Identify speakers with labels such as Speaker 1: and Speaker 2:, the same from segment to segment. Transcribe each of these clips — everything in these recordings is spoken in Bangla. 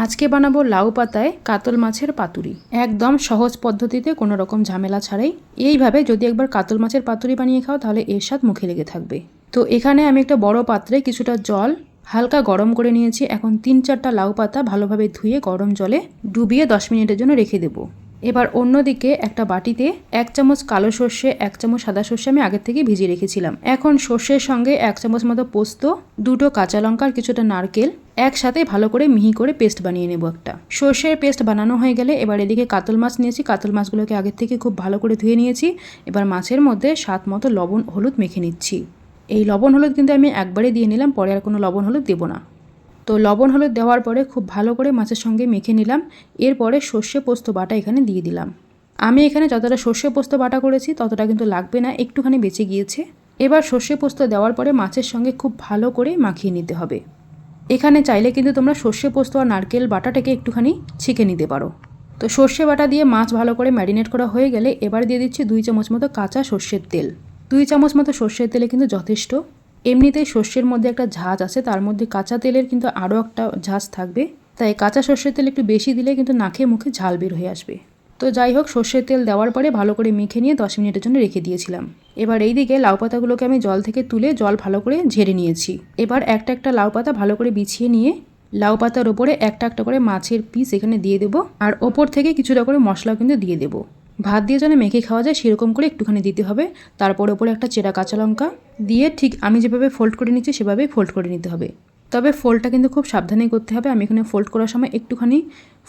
Speaker 1: আজকে বানাবো লাউ পাতায় কাতল মাছের পাতুরি। একদম সহজ পদ্ধতিতে, কোনো রকম ঝামেলা ছাড়াই। এইভাবে যদি একবার কাতল মাছের পাতুরি বানিয়ে খাও তাহলে এর স্বাদ মুখে লেগে থাকবে। তো এখানে আমি একটা বড় পাত্রে কিছুটা জল হালকা গরম করে নিয়েছি। এখন 3-4টা লাউ পাতা ভালোভাবে ধুয়ে গরম জলে ডুবিয়ে 10 মিনিটের জন্য রেখে দেবো। এবার অন্যদিকে একটা বাটিতে 1 চামচ কালো সর্ষে, 1 চামচ সাদা সর্ষে আমি আগের থেকে ভিজিয়ে রেখেছিলাম। এখন সর্ষের সঙ্গে 1 চামচ মতো পোস্ত, 2টো কাঁচা লঙ্কা আর কিছুটা নারকেল একসাথে ভালো করে মিহি করে পেস্ট বানিয়ে নেব একটা। সর্ষের পেস্ট বানানো হয়ে গেলে এবার এদিকে কাতল মাছ নিয়েছি। কাতল মাছগুলোকে আগের থেকে খুব ভালো করে ধুয়ে নিয়েছি। এবার মাছের মধ্যে স্বাদ মতো লবণ হলুদ মেখে নিচ্ছি। এই লবণ হলুদ কিন্তু আমি একবারে দিয়ে নিলাম, পরে আর কোনো লবণ হলুদ দেবো না। তো লবণ হলুদ দেওয়ার পরে খুব ভালো করে মাছের সঙ্গে মেখে নিলাম। এরপরে সর্ষে পোস্ত বাটা এখানে দিয়ে দিলাম। আমি এখানে যতটা সর্ষে পোস্ত বাটা করেছি ততটা কিন্তু লাগবে না, একটুখানি বেঁচে গিয়েছে। এবার সর্ষে পোস্ত দেওয়ার পরে মাছের সঙ্গে খুব ভালো করে মাখিয়ে নিতে হবে। এখানে চাইলে কিন্তু তোমরা সর্ষে পোস্ত আর নারকেল বাটাটাকে একটুখানি ছেঁকে নিতে পারো। তো সর্ষে বাটা দিয়ে মাছ ভালো করে ম্যারিনেট করা হয়ে গেলে এবার দিয়ে দিচ্ছি 2 চামচ মতো কাঁচা সর্ষের তেল। 2 চামচ মতো সর্ষের তেলে কিন্তু যথেষ্ট। এমনিতেই সর্ষের মধ্যে একটা ঝাঁজ আছে, তার মধ্যে কাঁচা তেলের কিন্তু আরও একটা ঝাঁজ থাকবে, তাই কাঁচা সর্ষের তেল একটু বেশি দিলে কিন্তু নাকে মুখে ঝাল বের হয়ে আসবে। তো যাই হোক, সর্ষের তেল দেওয়ার পরে ভালো করে মেখে নিয়ে 10 মিনিটের জন্য রেখে দিয়েছিলাম। এবার এই দিকে লাউ পাতাগুলোকে আমি জল থেকে তুলে জল ভালো করে ঝেড়ে নিয়েছি। এবার একটা একটা লাউ পাতা ভালো করে বিছিয়ে নিয়ে লাউ পাতার ওপরে একটা একটা করে মাছের পিস এখানে দিয়ে দেবো, আর ওপর থেকে কিছুটা করে মশলা কিন্তু দিয়ে দেবো। ভাত দিয়ে যেন মেখে খাওয়া যায় সেরকম করে একটুখানি দিতে হবে। তারপর ওপরে একটা চেরা কাঁচা লঙ্কা দিয়ে ঠিক আমি যেভাবে ফোল্ড করে নিচ্ছি সেভাবেই ফোল্ড করে নিতে হবে। তবে ফোল্ডটা কিন্তু খুব সাবধানে করতে হবে। আমি এখানে ফোল্ড করার সময় একটুখানি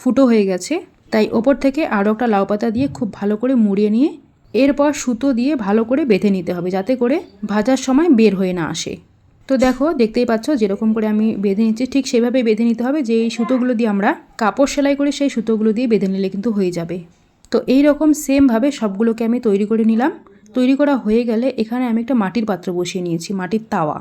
Speaker 1: ফুটো হয়ে গেছে, তাই ওপর থেকে আরও একটা লাউ পাতা দিয়ে খুব ভালো করে মুড়িয়ে নিয়ে এরপর সুতো দিয়ে ভালো করে বেঁধে নিতে হবে, যাতে করে ভাজার সময় বের হয়ে না আসে। তো দেখো, দেখতেই পাচ্ছ যেরকম করে আমি বেঁধে নিচ্ছি ঠিক সেভাবেই বেঁধে নিতে হবে। যে এই সুতোগুলো দিয়ে আমরা কাপড় সেলাই করে সেই সুতোগুলো দিয়ে বেঁধে নিলে কিন্তু হয়ে যাবে। তো এই রকম সেমভাবে সবগুলোকে আমি তৈরি করে নিলাম। তৈরি করা হয়ে গেলে এখানে আমি একটা মাটির পাত্র বসিয়ে নিয়েছি, মাটির তাওয়া।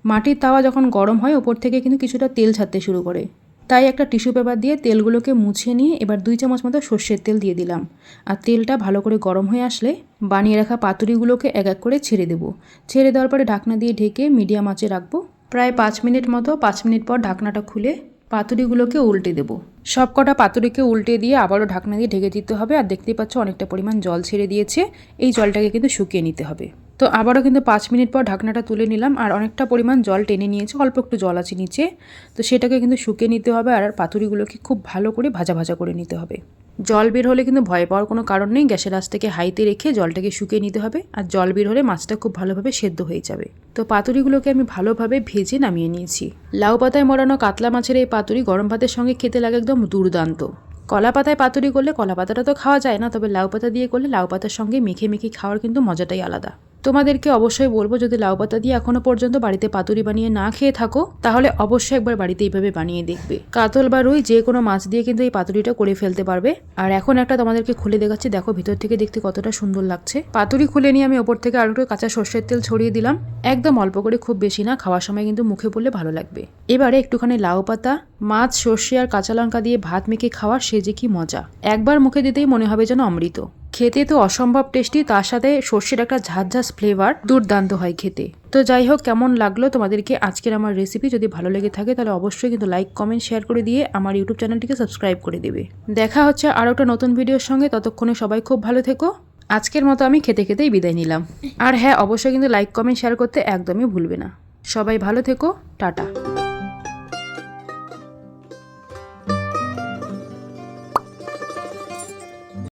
Speaker 1: মাটির তাওয়া যখন গরম হয় ওপর থেকে কিন্তু কিছুটা তেল ছাড়তে শুরু করে, তাই একটা টিস্যু পেপার দিয়ে তেলগুলোকে মুছে নিয়ে এবার 2 চামচ মতো সর্ষের তেল দিয়ে দিলাম। আর তেলটা ভালো করে গরম হয়ে আসলে বানিয়ে রাখা পাতুরিগুলোকে এক এক করে ছেড়ে দেবো। ছেড়ে দেওয়ার পরে ঢাকনা দিয়ে ঢেকে মিডিয়াম আঁচে রাখবো প্রায় 5 মিনিট মতো। 5 মিনিট পর ঢাকনাটা খুলে পাতুরিগুলোকে উল্টে দেবো। সবকটা পাতুরিকে উল্টে দিয়ে আবারও ঢাকনা দিয়ে ঢেকে দিতে হবে। আর দেখতেই পাচ্ছ অনেকটা পরিমাণ জল ছেড়ে দিয়েছে, এই জলটাকে কিন্তু শুকিয়ে নিতে হবে। তো আবারও কিন্তু 5 মিনিট পর ঢাকনাটা তুলে নিলাম, আর অনেকটা পরিমাণ জল টেনে নিয়েছে, অল্প একটু জল আছে নিচে। তো সেটাকে কিন্তু শুকিয়ে নিতে হবে, আর পাতুরিগুলোকে খুব ভালো করে ভাজা ভাজা করে নিতে হবে। জল বের হলে কিন্তু ভয় পাওয়ার কোনো কারণ নেই। গ্যাসের আঁচটাকে হাইতে রেখে জলটাকে শুকিয়ে নিতে হবে, আর জল বের হলে মাছটা খুব ভালোভাবে সেদ্ধ হয়ে যাবে। তো পাতুরিগুলোকে আমি ভালোভাবে ভেজে নামিয়ে নিয়েছি। লাউ পাতায় মোড়ানো কাতলা মাছের এই পাতুরি গরম ভাতের সঙ্গে খেতে লাগে একদম দুর্দান্ত। কলা পাতায় পাতুরি করলে কলা পাতাটা তো খাওয়া যায় না, তবে লাউ পাতা দিয়ে করলে লাউ পাতার সঙ্গে মেখে মেখে খাওয়ার কিন্তু মজাটাই আলাদা। তোমাদেরকে অবশ্যই বলবো, যদি লাউ পাতা দিয়ে এখনো পর্যন্ত বাড়িতে পাতুরি বানিয়ে না খেয়ে থাকো তাহলে অবশ্যই একবার বাড়িতে এইভাবে বানিয়ে দেখবে। কাতল বা রুই যে কোনো মাছ দিয়ে কিন্তু এই পাতুরিটা করে ফেলতে পারবে। আর এখন একটা তোমাদেরকে খুলে দেখাচ্ছি, দেখো ভিতর থেকে দেখতে কতটা সুন্দর লাগছে। পাতুরি খুলে নিয়ে আমি ওপর থেকে আরো একটু কাঁচা সর্ষের তেল ছড়িয়ে দিলাম, একদম অল্প করে, খুব বেশি না, খাওয়ার সময় কিন্তু মুখে পড়লে ভালো লাগবে। এবারে একটুখানি লাউ পাতা, মাছ, সর্ষে আর কাঁচা লঙ্কা দিয়ে ভাত মেখে খাওয়ার সে যে কি মজা, একবার মুখে দিতেই মনে হবে যেন অমৃত। খেতে তো অসম্ভব টেস্টি, তার সাথে সর্ষের একটা ঝাঁঝ ঝাঁঝ ফ্লেভার, দুর্দান্ত হয় খেতে। তো যাই হোক, কেমন লাগলো তোমাদেরকে আজকের আমার রেসিপি? যদি ভালো লেগে থাকে তাহলে অবশ্যই কিন্তু লাইক, কমেন্ট, শেয়ার করে দিয়ে আমার ইউটিউব চ্যানেলটিকে সাবস্ক্রাইব করে দেবে। দেখা হচ্ছে আরও একটা নতুন ভিডিওর সঙ্গে, ততক্ষণে সবাই খুব ভালো থেকো। আজকের মতো আমি খেতে খেতেই বিদায় নিলাম। আর হ্যাঁ, অবশ্যই কিন্তু লাইক, কমেন্ট, শেয়ার করতে একদমই ভুলবে না। সবাই ভালো থেকো, টাটা।